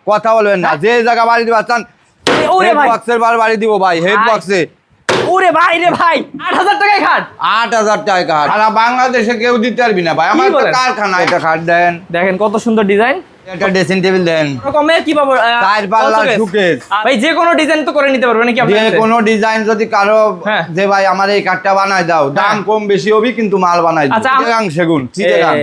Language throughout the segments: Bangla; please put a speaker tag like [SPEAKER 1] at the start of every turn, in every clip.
[SPEAKER 1] কথা বলবেন না যে জায়গা বাড়ি দিবা চান হেড বক্সের বাড়ি দিব ভাই হেড বক্সে।
[SPEAKER 2] ওরে ভাই রে ভাই 8000 টাকায় খাট,
[SPEAKER 1] 8000 টাকায় খাট সারা বাংলাদেশে কেউ দিতে পারবি না ভাই, আমার কারখানা। এটা খাট দেন,
[SPEAKER 2] দেখেন কত সুন্দর ডিজাইন।
[SPEAKER 1] এটা ড্রেসিং টেবিল দেন,
[SPEAKER 2] কমে কি পাবো?
[SPEAKER 1] 4 পাল্লা শোকেস
[SPEAKER 2] ভাই যে কোনো ডিজাইন তো করে নিতে পারবে নাকি আপনি?
[SPEAKER 1] যে কোনো ডিজাইন যদি কারো যে ভাই আমার এই কাঠটা বানাই দাও, দাম কম বেশি হবে কিন্তু মাল বানাই দাও। চিটাগাং সেগুন,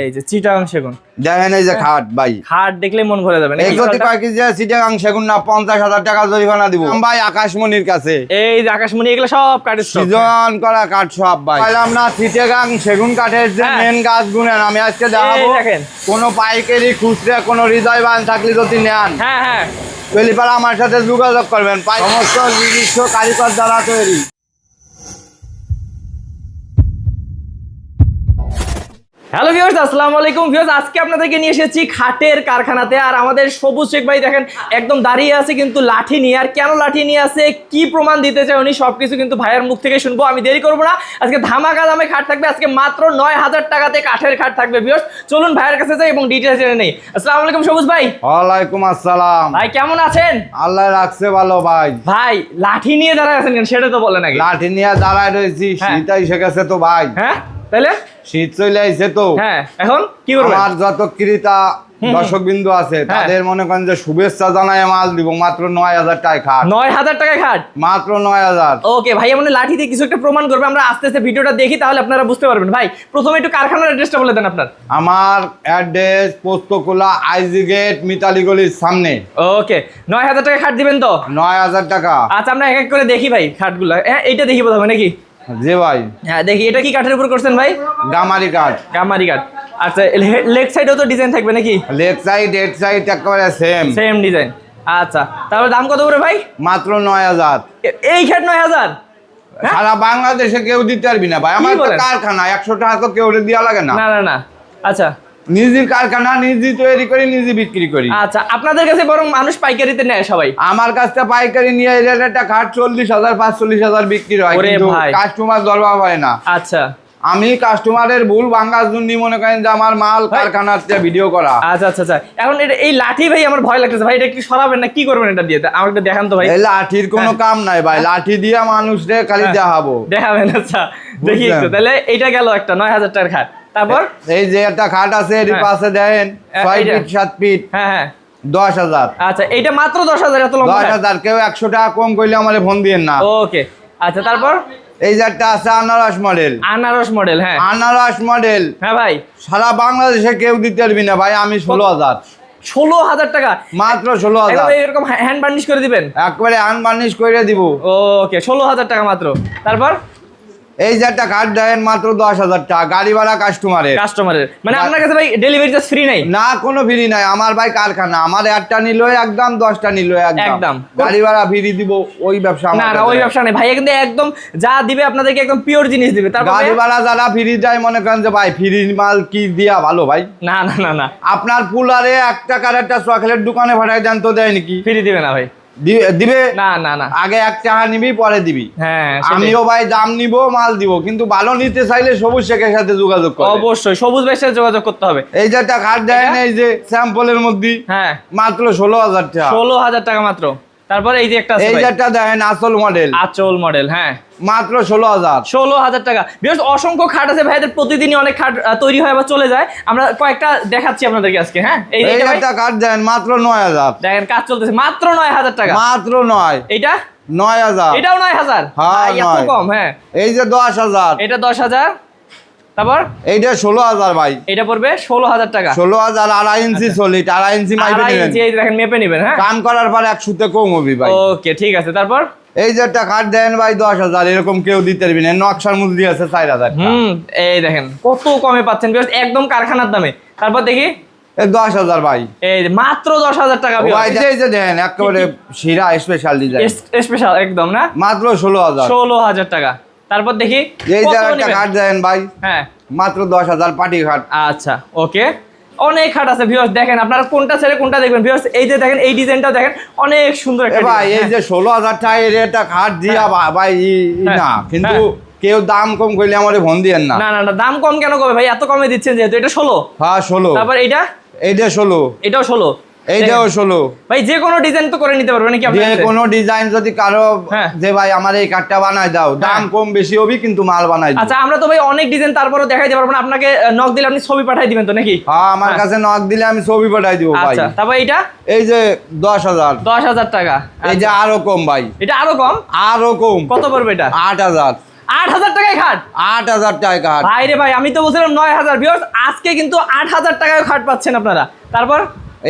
[SPEAKER 2] এই যে চিটাগাং সেগুন
[SPEAKER 1] দেখেন, এই যে খাট ভাই,
[SPEAKER 2] খাট দেখলে মন ভরে যাবে।
[SPEAKER 1] এই যদি কয় কি যে চিটাগাং সেগুন না 50000 টাকা জরিমানা দিব ভাই আকাশমণির কাছে।
[SPEAKER 2] এই যে আকাশমণি এগুলো সব কাঠের স্টক,
[SPEAKER 1] সিজন করা কাঠ সব ভাই। পাইলাম না চিটাগাং সেগুন কাঠের যে মেন গাছ গুণেন আমি আজকে দেখাবো।
[SPEAKER 2] দেখেন
[SPEAKER 1] কোনো পাইকারি খুচরা কোনো হৃদয় বান থাকলে যদি নেন,
[SPEAKER 2] হ্যাঁ হ্যাঁ
[SPEAKER 1] পেলিপাড়া আমার সাথে যোগাযোগ করবেন। সমস্ত নিজস্ব কারিগর দ্বারা তৈরি।
[SPEAKER 2] হ্যালো ভিউয়ার্স, আসসালামু আলাইকুম ভিউয়ার্স। আজকে আপনাদেরকে নিয়ে এসেছি খাটের কারখানাতে। আর আমাদের সবুজ শেখ ভাই দেখেন একদম দাঁড়িয়ে আছে কিন্তু লাঠি নিয়ে। আর কেন লাঠি নিয়ে আছে, কি প্রমাণ দিতে চায় উনি, সবকিছু কিন্তু ভাইয়ের মুখ থেকে শুনবো। আমি দেরি করবো না, আজকে ধামাকা দামে খাট থাকবে। আজকে মাত্র 9000 টাকাতে কাঠের খাট থাকবে ভিউয়ার্স। চলুন ভাইয়ের কাছে যাই এবং ডিটেইলস জেনে নেই। আসসালামু আলাইকুম সবুজ ভাই।
[SPEAKER 1] ওয়ালাইকুম আসসালাম
[SPEAKER 2] ভাই, কেমন আছেন?
[SPEAKER 1] আল্লাহ রাখছে ভালো ভাই।
[SPEAKER 2] ভাই লাঠি নিয়ে দাঁড়ায় আছেন কেন সেটা তো বলেন আগে।
[SPEAKER 1] লাঠি নিয়ে দাঁড়ায় রয়েছি, শীত এসে গেছে তো ভাই।
[SPEAKER 2] হ্যাঁ তাহলে
[SPEAKER 1] শীত চলে আইছে তো,
[SPEAKER 2] হ্যাঁ এখন কি করবেন?
[SPEAKER 1] আমার যত ক্রেতা দর্শক বিন্দু আছে তাদের মনে করেন যে শুভেচ্ছা জানায় মাল দিব মাত্র 9000 টাকায় খাট।
[SPEAKER 2] 9000 টাকায় খাট
[SPEAKER 1] মাত্র 9000।
[SPEAKER 2] ওকে ভাই, মানে লাঠি দিয়ে কিছু একটা প্রমাণ করবে। আমরা আস্তে আস্তে ভিডিওটা দেখি, তাহলে আপনারা বুঝতে পারবেন। ভাই প্রথমে একটু কারখানার অ্যাড্রেসটা বলে দেন আপনার।
[SPEAKER 1] আমার অ্যাড্রেস পোস্তকুলা আইজি গেট মিতালি গলির সামনে।
[SPEAKER 2] ওকে 9000 টাকায় খাট দিবেন তো?
[SPEAKER 1] 9000 টাকা।
[SPEAKER 2] আচ্ছা আমরা এক এক করে দেখি ভাই খাটগুলো। হ্যাঁ এইটা দেখি প্রথমে নাকি?
[SPEAKER 1] জি ভাই।
[SPEAKER 2] হ্যাঁ দেখি, এটা কি কাঠের উপর করছেন ভাই?
[SPEAKER 1] গামারি কাঠ।
[SPEAKER 2] গামারি কাঠ। আচ্ছা লেগ সাইডেও তো ডিজাইন থাকবে নাকি?
[SPEAKER 1] লেগ সাইড হেড সাইড একেবারে সেম
[SPEAKER 2] ডিজাইন। আচ্ছা তাহলে দাম কত করে ভাই?
[SPEAKER 1] মাত্র 9000।
[SPEAKER 2] এই খাট 9000?
[SPEAKER 1] সারা বাংলাদেশে কেউ দিতে পারবি না ভাই, আমার তো কারখানা। 100 টাকা তো কেউ দেওয়া লাগে না।
[SPEAKER 2] না না না। আচ্ছা
[SPEAKER 1] নিজের কারখানা নিজে তৈরি করি নিজে বিক্রি করি।
[SPEAKER 2] আচ্ছা আপনাদের কাছে বরং মানুষ পাইকারিতে নেয় সবাই?
[SPEAKER 1] আমার কাছ থেকে পাইকারি নিয়ে একটা খাট 40,000 45,000 বিক্রি হয়, কিন্তু কাস্টমার দরবার হয় না।
[SPEAKER 2] আচ্ছা
[SPEAKER 1] আমি কাস্টমারের ভুল ভাঙার জন্য মনে করেন যে আমার মাল কারখানার ভিডিও করা।
[SPEAKER 2] আচ্ছা আচ্ছা আচ্ছা, এখন এটা এই লাঠি ভাই আমার ভয় লাগতেছে ভাই, এটা একটু সরাবেন না? কি করবেন এটা দিয়ে? আমাকে একটু দেখান তো ভাই।
[SPEAKER 1] এই লাঠির কোনো কাম নাই ভাই, লাঠি দিয়ে মানুষরে খালি দেখাবো।
[SPEAKER 2] দেখাবেন? আচ্ছা দেখি একটু। তাহলে এইটা গেল একটা 9000 টাকার খাট। তারপর
[SPEAKER 1] এই যে একটা খাট আছে এর পাশে দেখেন 6 ফিট 7 ফিট।
[SPEAKER 2] হ্যাঁ হ্যাঁ
[SPEAKER 1] 10,000।
[SPEAKER 2] আচ্ছা এইটা মাত্র 10,000? এত লম্বা
[SPEAKER 1] 10,000। কেউ 100 টাকা কম করলে আমারে ফোন দিয়েন না।
[SPEAKER 2] ওকে আচ্ছা তারপর
[SPEAKER 1] এই যে একটা আছে আনারস মডেল।
[SPEAKER 2] আনারস মডেল? হ্যাঁ
[SPEAKER 1] আনারস মডেল।
[SPEAKER 2] হ্যাঁ ভাই সারা
[SPEAKER 1] বাংলাদেশে কেউ দিতে পারবি না ভাই, আমি 16,000।
[SPEAKER 2] 16,000 টাকা
[SPEAKER 1] মাত্র 16,000।
[SPEAKER 2] এরকম হ্যান্ড বার্নিশ করে দিবেন?
[SPEAKER 1] একবারে হ্যান্ড বার্নিশ করে দিব।
[SPEAKER 2] ওকে 16,000 টাকা মাত্র। তারপর
[SPEAKER 1] এই যে একটা কার্ড দেন মাত্র 10,000 টাকা, গাড়ি ভাড়া কাস্টমারের।
[SPEAKER 2] মানে আপনার কাছে ভাই ডেলিভারি চার্জ ফ্রি নাই?
[SPEAKER 1] না কোনো ফ্রি নাই, আমার ভাই কারখানা। আমার একটা নিল একদম, 10টা নিল একদম। গাড়ি ভাড়া ফ্রি দিব, ওই ব্যবসা
[SPEAKER 2] না না ওই ব্যবসা নেই ভাই, কিন্তু একদম যা দিবে আপনাদেরকে একদম পিওর জিনিস দিবে। তারপর
[SPEAKER 1] গাড়ি ভাড়া যারা ফ্রি দেয় মনে করেন যে ভাই ফ্রি মাল কি দিয়া ভালো ভাই?
[SPEAKER 2] না না না না,
[SPEAKER 1] আপনার পুলারে 1 টাকার একটা চকলেট দোকানে পাঠাই দেন তো দেয় নাকি?
[SPEAKER 2] ফ্রি দিবে না ভাই?
[SPEAKER 1] দিবে
[SPEAKER 2] না না না,
[SPEAKER 1] আগে 1 টাকা নিবি পরে দিবি।
[SPEAKER 2] হ্যাঁ
[SPEAKER 1] আমিও ভাই দাম নিব মাল দিব, কিন্তু ভালো নিতে চাইলে সবুজ শেখের সাথে যোগাযোগ করো।
[SPEAKER 2] অবশ্যই সবুজ ভাইয়ের সাথে যোগাযোগ করতে হবে।
[SPEAKER 1] এই যে একটা খাট দেন এই যে স্যাম্পলের মধ্যে, হ্যাঁ মাত্র 16,000 টাকা।
[SPEAKER 2] 16,000 টাকা মাত্র। তারপর এই যে একটা আছে,
[SPEAKER 1] এই যে একটা দেন আঁচল মডেল।
[SPEAKER 2] আঁচল মডেল, হ্যাঁ
[SPEAKER 1] মাত্র 16,000।
[SPEAKER 2] 16,000 টাকা। বেশ অসংখ্য খাট আছে ভাইদের, প্রতিদিনই অনেক খাট তৈরি হয় বা চলে যায়। আমরা কয়েকটা দেখাচ্ছি আপনাদেরকে আজকে। হ্যাঁ এই
[SPEAKER 1] একটা খাট দেন মাত্র 9,000।
[SPEAKER 2] দেখেন কাজ চলতেছে মাত্র 9,000 টাকা।
[SPEAKER 1] মাত্র 9।
[SPEAKER 2] এইটা
[SPEAKER 1] 9,000।
[SPEAKER 2] এটাও 9,000?
[SPEAKER 1] হ্যাঁ
[SPEAKER 2] এত কম? হ্যাঁ
[SPEAKER 1] এই যে 10,000।
[SPEAKER 2] এটা 10,000। তারপর
[SPEAKER 1] এইটা 16,000 ভাই।
[SPEAKER 2] এটা পড়বে 16,000 টাকা।
[SPEAKER 1] 16,000 2.5 ইঞ্চি সলিড, 2.5 ইঞ্চি মাইপে নেবেন।
[SPEAKER 2] এই দেখেন মেপে নেবেন। হ্যাঁ
[SPEAKER 1] কাম করার পর 100 তে কম হবে ভাই।
[SPEAKER 2] ওকে ঠিক আছে। তারপর
[SPEAKER 1] এই যে একটা খাট দেন ভাই 10,000, এরকম কেউ দিতে পারবি না। নকশার মধ্যে আছে 4,000।
[SPEAKER 2] এই দেখেন কত কমে পাচ্ছেন একদম কারখানার দামে। তারপর দেখি
[SPEAKER 1] 10,000 ভাই।
[SPEAKER 2] এই মাত্র 10,000 টাকা
[SPEAKER 1] ভাই। এই যে দেন একেবারে শিরা স্পেশাল ডিজাইন,
[SPEAKER 2] স্পেশাল একদম না,
[SPEAKER 1] মাত্র 16,000।
[SPEAKER 2] 16,000 টাকা। তারপর দেখি
[SPEAKER 1] এই যে একটা খাট দেন ভাই,
[SPEAKER 2] হ্যাঁ
[SPEAKER 1] মাত্র 10,000 পাটি খাট।
[SPEAKER 2] আচ্ছা ওকে, অনেক খাট আছে ভিউয়ার্স। দেখেন আপনারা কোনটা ছেড়ে কোনটা দেখবেন ভিউয়ার্স। এই যে দেখেন এই ডিজাইনটাও দেখেন অনেক সুন্দর একটা
[SPEAKER 1] ভাই। এই যে 16,000 টাকা এর একটা খাট দিয়া ভাই না, কিন্তু কেউ দাম কম করলে আমারে ফোন দিয়েন না।
[SPEAKER 2] না না না, দাম কম কেন করবে ভাই? এত কমে দিচ্ছেন যেহেতু। এটা 16।
[SPEAKER 1] হ্যাঁ 16।
[SPEAKER 2] তারপর এইটা
[SPEAKER 1] 16।
[SPEAKER 2] এটাও 16।
[SPEAKER 1] এইটাও 16।
[SPEAKER 2] ভাই যে কোনো ডিজাইন তো করে নিতে পারবেন নাকি
[SPEAKER 1] যে কোনো ডিজাইন যদি কারো যে ভাই আমার এই কাঠটা বানাই দাও, দাম কম বেশি হবে কিন্তু মাল বানাই দাও।
[SPEAKER 2] আচ্ছা আমরা তো ভাই অনেক ডিজাইন তারপরে দেখাইতে পারবো না, আপনাকে নক দিলে আপনি ছবি পাঠিয়ে দিবেন তো নাকি?
[SPEAKER 1] হ্যাঁ আমার কাছে নক দিলে আমি ছবি পাঠাই দিব ভাই।
[SPEAKER 2] আচ্ছা তারপর এটা
[SPEAKER 1] এই যে 10,000।
[SPEAKER 2] 10,000 টাকা।
[SPEAKER 1] এই যে আরো কম ভাই,
[SPEAKER 2] এটা আরো কম।
[SPEAKER 1] আরো কম।
[SPEAKER 2] কত পড়বে এটা?
[SPEAKER 1] 8,000।
[SPEAKER 2] 8,000 টাকায় খাট?
[SPEAKER 1] 8,000 টাকায় খাট।
[SPEAKER 2] ভাই রে ভাই, আমি তো বলছিলাম 9,000। ভিউয়ার্স আজকে কিন্তু 8,000 টাকায় খাট পাচ্ছেন আপনারা। তারপর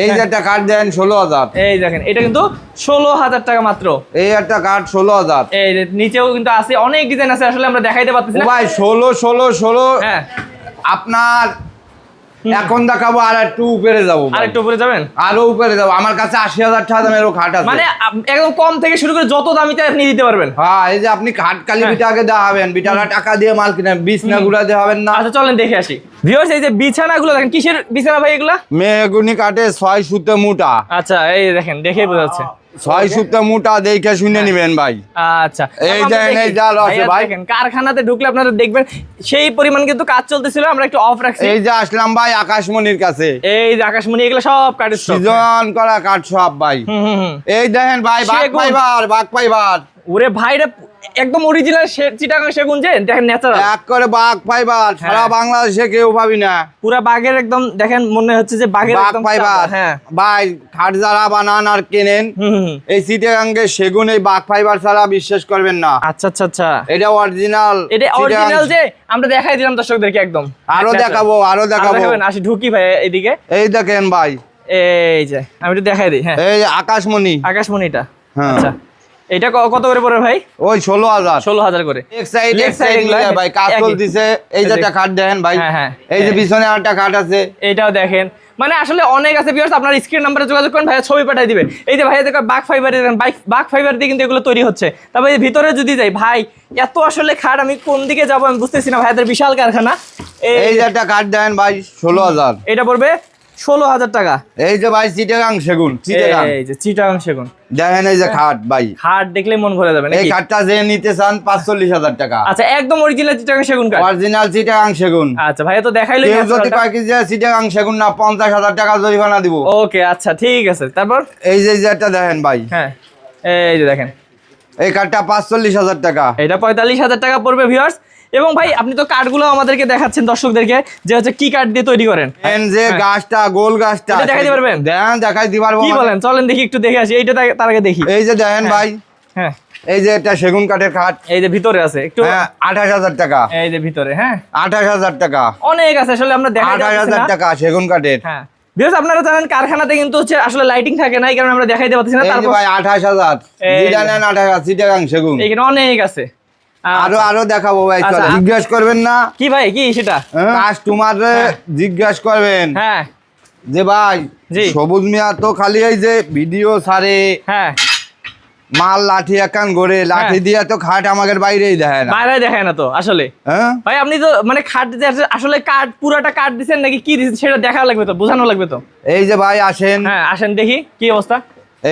[SPEAKER 1] এই যে একটা কাঠ দেন 16,000।
[SPEAKER 2] এই দেখেন এটা কিন্তু 16,000 টাকা মাত্র।
[SPEAKER 1] এই একটা কাঠ 16,000।
[SPEAKER 2] এই যে নিচেও কিন্তু আছে, অনেক ডিজাইন আছে, আসলে আমরা দেখাইতে পারতেছি না
[SPEAKER 1] ভাই। 16।
[SPEAKER 2] হ্যাঁ
[SPEAKER 1] আপনার এখন দেখাবো, আর একটু উপরে যাবো ভাই।
[SPEAKER 2] আর একটু উপরে যাবেন?
[SPEAKER 1] আরো উপরে যাবো। আমার কাছে 80,000 টাকা দামেরও খাট আছে।
[SPEAKER 2] মানে একদম কম থেকে শুরু করে যত দামিতে আপনি দিতে পারবেন।
[SPEAKER 1] হ্যাঁ এই যে আপনি খাট কালি বিটা আগে দেখাবেন, বিটারা টাকা দিয়ে মাল কিনেন, বিছনা গুলা দেখাবেন না।
[SPEAKER 2] আচ্ছা চলেন দেখে আসি। ভিউয়ার্স এই যে বিছানাগুলো দেখেন, কিসের বিছানা ভাই এগুলা?
[SPEAKER 1] মেহগুনি কাঠে 6 সুতে মোটা।
[SPEAKER 2] আচ্ছা এই দেখেন, দেখেই বোঝা যাচ্ছে
[SPEAKER 1] 6 সুতে মোটা, দেখে শুনে নিবেন ভাই।
[SPEAKER 2] আচ্ছা
[SPEAKER 1] এই দেখেন এই জাল আছে ভাই।
[SPEAKER 2] দেখেন কারখানাতে ঢুকলে আপনারা দেখবেন সেই পরিমাণ কিন্তু কাজ চলতেছিল, আমরা একটু অফ রাখছি।
[SPEAKER 1] এই যে আসলাম ভাই আকাশমণির কাছে।
[SPEAKER 2] এই যে আকাশমণি, এগুলো সব কাঠের স্টক।
[SPEAKER 1] সিজন করা কাঠ সব ভাই। এই দেখেন ভাই বাঘ পাইবার।
[SPEAKER 2] ওরে ভাই রে, একদম অরিজিনাল চিটাগাং সেগুন, যে দেখেন ন্যাচারাল
[SPEAKER 1] এক করে বাঘ পাইবার, সারা বাংলাদেশে কেউ পাবি না।
[SPEAKER 2] পুরা বাঘের একদম দেখেন, মনে হচ্ছে যে বাঘের
[SPEAKER 1] বাঘ
[SPEAKER 2] একদম
[SPEAKER 1] পাইবার।
[SPEAKER 2] হ্যাঁ
[SPEAKER 1] ভাই খাট যারা বানান আর কেনেন, এই চিটাগাঙ্গে সেগুন এই বাঘ ফাইবার ছাড়া বিশ্বাস করবেন না।
[SPEAKER 2] আচ্ছা আচ্ছা আচ্ছা,
[SPEAKER 1] এটা অরিজিনাল।
[SPEAKER 2] এটা অরিজিনাল, যে আমরা দেখাই দিলাম দর্শকদেরকে একদম।
[SPEAKER 1] আরো দেখাবো।
[SPEAKER 2] আসি ঢুকি ভাই এদিকে।
[SPEAKER 1] এই দেখেন ভাই,
[SPEAKER 2] এই যে আমি একটু দেখাই দিই। হ্যাঁ
[SPEAKER 1] এই আকাশমণি।
[SPEAKER 2] আকাশমণিটা।
[SPEAKER 1] হ্যাঁ।
[SPEAKER 2] আচ্ছা এটা কত করে পড়বে ভাই?
[SPEAKER 1] ওই 16,000।
[SPEAKER 2] 16,000 করে।
[SPEAKER 1] এক সাইড মিলে ভাই কাজ চলতেছে। এই যে একটা খাট দেখেন ভাই।
[SPEAKER 2] হ্যাঁ
[SPEAKER 1] এই যে পিছনে আরেকটা খাট আছে,
[SPEAKER 2] এটাও দেখেন। মানে আসলে অনেক আছে ভিউয়ার্স, আপনার স্ক্রিন নাম্বারে যোগাযোগ করেন, ভাইয়া ছবি পাঠিয়ে দিবে। এই যে ভাইয়া দেখো বাঘ ফাইবারের, বাঘ ফাইবার দিয়ে কিন্তু এগুলো তৈরি হচ্ছে। তারপরে এই ভিতরে যদি যাই ভাই, এত আসলে খাট, আমি কোন দিকে যাবো আমি বুঝতেছি না। ভাইয়াদের বিশাল কারখানা।
[SPEAKER 1] এই যে একটা খাট দেখেন ভাই 16,000।
[SPEAKER 2] এটা পড়বে 16,000 টাকা।
[SPEAKER 1] এই যে ভাই চিটাগাং সেগুন।
[SPEAKER 2] এই যে চিটাগাং সেগুন
[SPEAKER 1] দেখেন, এই যে খাট ভাই।
[SPEAKER 2] খাট দেখলে মন ভরে যাবে
[SPEAKER 1] এই
[SPEAKER 2] নাকি?
[SPEAKER 1] খাটটা যে নিতে চান 45,000 টাকা।
[SPEAKER 2] আচ্ছা একদম অরিজিনাল চিটাগাং সেগুন কাঠ।
[SPEAKER 1] অরিজিনাল চিটাগাং সেগুন।
[SPEAKER 2] আচ্ছা ভাইয়া তো দেখাইলো।
[SPEAKER 1] কেউ যদি কয় কি যে চিটাগাং সেগুন না, 50,000 টাকা জরিমানা দিব।
[SPEAKER 2] ওকে আচ্ছা ঠিক আছে। তারপর
[SPEAKER 1] এই যে একটা দেখেন ভাই।
[SPEAKER 2] হ্যাঁ এই যে দেখেন,
[SPEAKER 1] এই কাঠটা 45,000 টাকা।
[SPEAKER 2] এটা 45,000 টাকা পড়বে ভিউয়ার্স। এবং ভাই আপনি তো কাঠগুলো আমাদেরকে দেখাচ্ছেন দর্শকদেরকে, যে হচ্ছে কি কাঠ দিয়ে তৈরি করেন।
[SPEAKER 1] যে গাছটা, গোল গাছটা
[SPEAKER 2] এটা দেখাইতে পারবেন?
[SPEAKER 1] দেন দেখাইতে পারবো।
[SPEAKER 2] কি বলেন, চলেন দেখি একটু দেখে আসি। এইটা তার আগে দেখি।
[SPEAKER 1] এই যে দেখেন ভাই,
[SPEAKER 2] হ্যাঁ
[SPEAKER 1] এই যে একটা সেগুন কাঠের খাট।
[SPEAKER 2] এই যে ভিতরে আছে একটু।
[SPEAKER 1] হ্যাঁ 28,000 টাকা।
[SPEAKER 2] এই যে ভিতরে, হ্যাঁ
[SPEAKER 1] 28,000 টাকা।
[SPEAKER 2] অনেক আছে আসলে, আমরা দেখাই
[SPEAKER 1] 28,000 টাকা সেগুন কাঠের।
[SPEAKER 2] হ্যাঁ ভিউয়ার্স আপনারা জানেন কারখানাতে কিন্তু হচ্ছে আসলে লাইটিং থাকে না, এই কারণে আমরা দেখাইতে পারতেছি না।
[SPEAKER 1] এই যে
[SPEAKER 2] তারপর
[SPEAKER 1] ভাই 28,000। যেটা নেন 28,000 চিটাগাং সেগুন।
[SPEAKER 2] এখানে অনেক আছে।
[SPEAKER 1] আরো দেখাবো ভাই।
[SPEAKER 2] আচ্ছা।
[SPEAKER 1] জিজ্ঞাসা করবেন না
[SPEAKER 2] কি ভাই, কি সেটা?
[SPEAKER 1] কাস্টমার জিজ্ঞাসা করবেন
[SPEAKER 2] হ্যাঁ
[SPEAKER 1] যে ভাই
[SPEAKER 2] জি।
[SPEAKER 1] সবুজ মিয়া তো খালি এই যে ভিডিও ছাড়ে,
[SPEAKER 2] হ্যাঁ
[SPEAKER 1] মাল লাঠি একান গড়ে, লাঠি দিয়ে তো খাট আমাদের বাইরেই দেয় না।
[SPEAKER 2] বাইরে দেখায় না তো আসলে।
[SPEAKER 1] হ্যাঁ
[SPEAKER 2] ভাই আপনি তো মানে খাট যে আসলে কাঠ পুরাটা কাঠ দিচ্ছেন নাকি কি দিচ্ছেন সেটা দেখা লাগবে তো, বোঝানো লাগবে তো।
[SPEAKER 1] এই যে ভাই আসেন।
[SPEAKER 2] হ্যাঁ আসেন দেখি কি অবস্থা।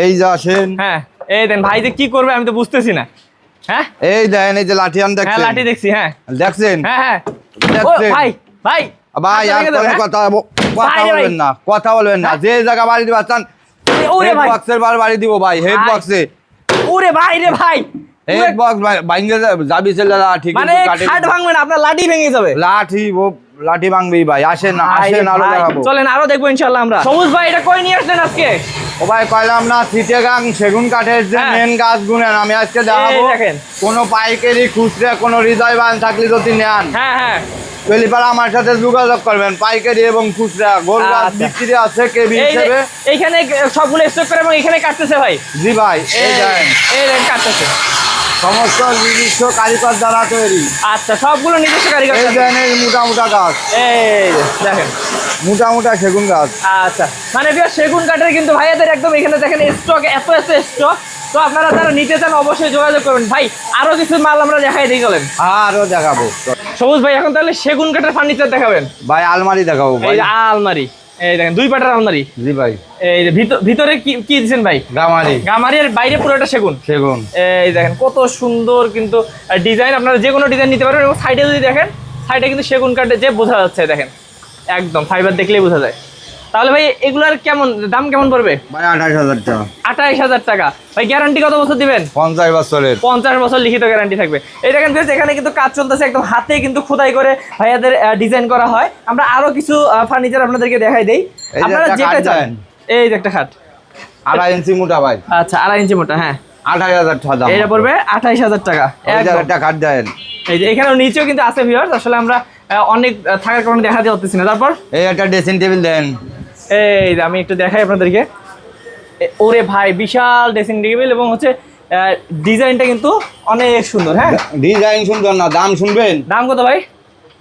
[SPEAKER 1] এই যে আসেন।
[SPEAKER 2] হ্যাঁ এই দেন ভাই যে কি করবে আমি তো বুঝতেছি না। হ্যাঁ
[SPEAKER 1] এই দেখেন, এই যে লাঠি আন
[SPEAKER 2] হ্যাঁ
[SPEAKER 1] দেখছেন।
[SPEAKER 2] লাঠি দেখছি। হ্যাঁ
[SPEAKER 1] দেখছেন।
[SPEAKER 2] হ্যাঁ হ্যাঁ ও
[SPEAKER 1] দেখছেন।
[SPEAKER 2] ভাই ভাই
[SPEAKER 1] ভাই আর কোনো কথা বলবেন না, কথা বলবেন না। যে জায়গা বাড়ি দিবা চান,
[SPEAKER 2] ওরে
[SPEAKER 1] হেড
[SPEAKER 2] ভাই,
[SPEAKER 1] বক্সের বাড়ি দিব ভাই। হেড বক্সে
[SPEAKER 2] ওরে ভাই রে ভাই,
[SPEAKER 1] হেড বক্স ভাঙে যাবি ছেলে লাঠি।
[SPEAKER 2] মানে খাট ভাঙবে না, আপনার লাঠি ভেঙে যাবে।
[SPEAKER 1] লাঠি ভাঙবেই ভাই। আসেন আসেন আরো দেখাবো।
[SPEAKER 2] চলেন আরো দেখবো ইনশাআল্লাহ আমরা। সবুজ ভাই এটা কই নিয়ে আসছেন আজকে?
[SPEAKER 1] ও ভাই কইলাম না চিটাগাং সেগুন কাঠের যে মেন গাছ গুনেন, আমি আজকে দেখাবো।
[SPEAKER 2] দেখেন
[SPEAKER 1] কোনো পাইকারি খুচরা কোনো হৃদয় বান থাকলে যদি নেন,
[SPEAKER 2] হ্যাঁ হ্যাঁ
[SPEAKER 1] পেলিপাড়া আমার সাথে যোগাযোগ করবেন। পাইকারি এবং খুচরা গোল গাছ বিক্রি আছে কেবি হিসেবে।
[SPEAKER 2] এইখানে সবগুলো স্টক করে এবং এখানে কাটতেছে ভাই।
[SPEAKER 1] জি ভাই এই দেখেন,
[SPEAKER 2] এই দেখেন কাটতেছে
[SPEAKER 1] সমস্ত নিজস্ব কারিগর দ্বারা তৈরি।
[SPEAKER 2] আচ্ছা সবগুলো নিজস্ব কারিগর।
[SPEAKER 1] এই দেখেন এই মোটা গাছ,
[SPEAKER 2] এই দেখেন
[SPEAKER 1] মোটা সেগুন গাছ।
[SPEAKER 2] আচ্ছা মানে সেগুন কাঠের কিন্তু ভাইয়াদের একদম এখানে দেখেন স্টক, এত স্টক। তো আপনারা যারা নিতে চান অবশ্যই যোগাযোগ করবেন। ভাই আরো কিছু মাল আমরা দেখাই দিই, চলেন
[SPEAKER 1] আরো দেখাবো।
[SPEAKER 2] সবুজ ভাই এখন তাহলে সেগুন কাঠের ফার্নিচার দেখাবেন?
[SPEAKER 1] ভাই আলমারি দেখাবো ভাই।
[SPEAKER 2] এই যে আলমারি, এই দেখেন 2 পাটার আলমারি।
[SPEAKER 1] জি ভাই।
[SPEAKER 2] এই যে ভিতরে কি দিচ্ছেন ভাই? গামারি আর বাইরে পুরোটা সেগুন। এই দেখেন কত সুন্দর কিন্তু ডিজাইন, আপনারা যে কোনো ডিজাইন নিতে পারবেন। এবং সাইডে যদি দেখেন, সাইডে কিন্তু সেগুন কাঠে যে বোঝা যাচ্ছে, দেখেন একদম ফাইবার দেখলেই বোঝা যায়। তাহলে ভাই এগুলার কেমন দাম কেমন পড়বে?
[SPEAKER 1] ভাই 28,000 টাকা।
[SPEAKER 2] 28,000 টাকা। ভাই গ্যারান্টি কত বছর দিবেন?
[SPEAKER 1] 50 বছরের।
[SPEAKER 2] 50 বছর লিখিত গ্যারান্টি থাকবে। এই দেখেন ভিউয়ার্স, এখানে কিন্তু কাজ চলতেছে, একদম হাতে কিন্তু খোদাই করে ভাইয়াদের ডিজাইন করা হয়। আমরা আরো কিছু ফার্নিচার আপনাদেরকে দেখাই দেই,
[SPEAKER 1] এই যে
[SPEAKER 2] আপনারা
[SPEAKER 1] একটা
[SPEAKER 2] যেটা
[SPEAKER 1] খাট
[SPEAKER 2] চান।
[SPEAKER 1] দেন।
[SPEAKER 2] এই যে একটা খাট
[SPEAKER 1] 2.5 ইঞ্চি মোটা ভাই।
[SPEAKER 2] আচ্ছা, 2.5 ইঞ্চি মোটা, হ্যাঁ
[SPEAKER 1] 28,000 টাকা দাম।
[SPEAKER 2] এটা পড়বে 28,000 টাকা।
[SPEAKER 1] এই যে
[SPEAKER 2] একদম।
[SPEAKER 1] একটা খাট দেন।
[SPEAKER 2] এই যে এখানেও নিচেও কিন্তু আছে ভিউয়ার্স, আসলে আমরা অনেক থাকার কারণে দেখাতে পারতেছি না। তারপর
[SPEAKER 1] এই একটা ড্রেসিং টেবিল দেন।
[SPEAKER 2] এই যে আমি একটু দেখাই আপনাদেরকে। ওরে ভাই, বিশাল ড্রেসিং টেবিল এবং হচ্ছে ডিজাইনটা কিন্তু অনেক সুন্দর। হ্যাঁ,
[SPEAKER 1] ডিজাইন সুন্দর না, দাম শুনবেন?
[SPEAKER 2] দাম কত ভাই?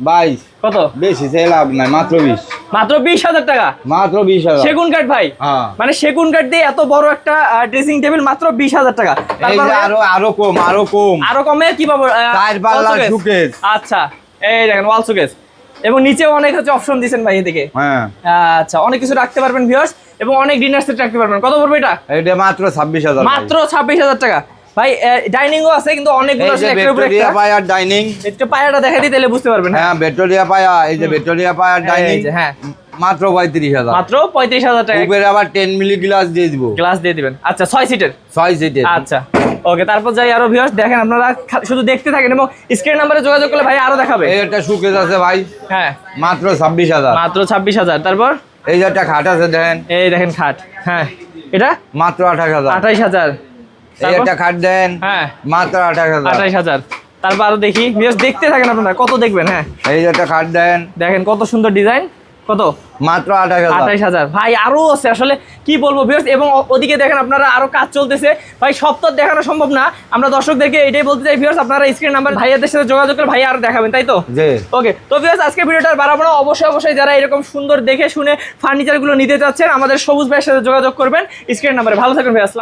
[SPEAKER 1] 22।
[SPEAKER 2] কত?
[SPEAKER 1] বেশি সে লাভ নাই, মাত্র 20।
[SPEAKER 2] মাত্র 20,000 টাকা।
[SPEAKER 1] মাত্র 20,000।
[SPEAKER 2] সেগুন কাঠ ভাই,
[SPEAKER 1] হ্যাঁ।
[SPEAKER 2] মানে সেগুন কাঠ দিয়ে এত বড় একটা ড্রেসিং টেবিল মাত্র 20,000 টাকা।
[SPEAKER 1] এই
[SPEAKER 2] তারপর
[SPEAKER 1] যে আরো কম, আরো কম।
[SPEAKER 2] আরো কমে কি পাবো?
[SPEAKER 1] চার পাল্লা শোকেস।
[SPEAKER 2] আচ্ছা, এই দেখেন ওয়াল শোকেস, এবং নিচেও অনেক হচ্ছে অপশন দিয়েছেন ভাই এদিকে।
[SPEAKER 1] হ্যাঁ,
[SPEAKER 2] আচ্ছা, অনেক কিছু রাখতে পারবেন ভিউয়ার্স, এবং অনেক ডিনার সেট রাখতে পারবেন। কত পড়বে এটা?
[SPEAKER 1] এটা মাত্র 26,000।
[SPEAKER 2] মাত্র 26,000 টাকা। ভাই ডাইনিংও আছে কিন্তু অনেকগুলো
[SPEAKER 1] এই যে
[SPEAKER 2] আছে, একটার উপরে
[SPEAKER 1] ভিক্টোরিয়া
[SPEAKER 2] একটা।
[SPEAKER 1] পায়ার ডাইনিং।
[SPEAKER 2] একটু পায়াটা দেখাই দিই তাহলে বুঝতে পারবেন।
[SPEAKER 1] হ্যাঁ, ভিক্টোরিয়া পায়া, এই যে ভিক্টোরিয়া পায়ার ডাইনিং।
[SPEAKER 2] এই যে, হ্যাঁ
[SPEAKER 1] মাত্র 35,000।
[SPEAKER 2] মাত্র 35,000 টাকা।
[SPEAKER 1] উপরে আবার 10 মিলি গ্লাস দিয়ে দিব।
[SPEAKER 2] গ্লাস দিয়ে দিবেন। আচ্ছা, 6 সিটের।
[SPEAKER 1] 6 সিটের।
[SPEAKER 2] আচ্ছা, ওকে। তারপর যাই আরো ভিউয়ার্স, দেখেন আপনারা শুধু দেখতে থাকেন এবং স্ক্রিন নাম্বারে যোগাযোগ করলে ভাই আরো দেখাবে।
[SPEAKER 1] এই একটা শোকেস আছে ভাই,
[SPEAKER 2] হ্যাঁ
[SPEAKER 1] মাত্র 26,000।
[SPEAKER 2] মাত্র 26,000। তারপর
[SPEAKER 1] এই যে একটা খাট আছে দেন,
[SPEAKER 2] এই দেখেন খাট, হ্যাঁ এটা
[SPEAKER 1] মাত্র 28,000।
[SPEAKER 2] 28,000।
[SPEAKER 1] এই একটা খাট দেন,
[SPEAKER 2] হ্যাঁ
[SPEAKER 1] মাত্র 28,000।
[SPEAKER 2] 28,000। তারপর আরো দেখি ভিউয়ার্স, দেখতে থাকেন আপনারা, কত দেখবেন। হ্যাঁ
[SPEAKER 1] এই যে একটা খাট দেন,
[SPEAKER 2] দেখেন কত সুন্দর ডিজাইন। কত?
[SPEAKER 1] মাত্র 28,000।
[SPEAKER 2] 28,000। ভাই আরো আছে, আসলে কি বলবো ভিউয়ার্স, এবং ওদিকে দেখেন আপনারা আরো কাজ চলতেছে। ভাই সব তো দেখানো সম্ভব না, আমরা দর্শকদেরকে এটাই বলতে চাই ভিউয়ার্স, আপনারা স্ক্রিন নাম্বার ভাইয়াদের সাথে যোগাযোগ করে ভাই আরো দেখাবেন, তাই তো?
[SPEAKER 1] জি।
[SPEAKER 2] ওকে, তো ভিউয়ার্স আজকে ভিডিওটা আর বাড়াবো না। অবশ্যই যারা এরকম সুন্দর দেখে শুনে ফার্নিচারগুলো নিতে চাচ্ছেন, আমাদের সবুজ ভাইয়ের সাথে যোগাযোগ করবেন স্ক্রিন নাম্বারে। ভালো থাকবেন ভাই। আসসালাম।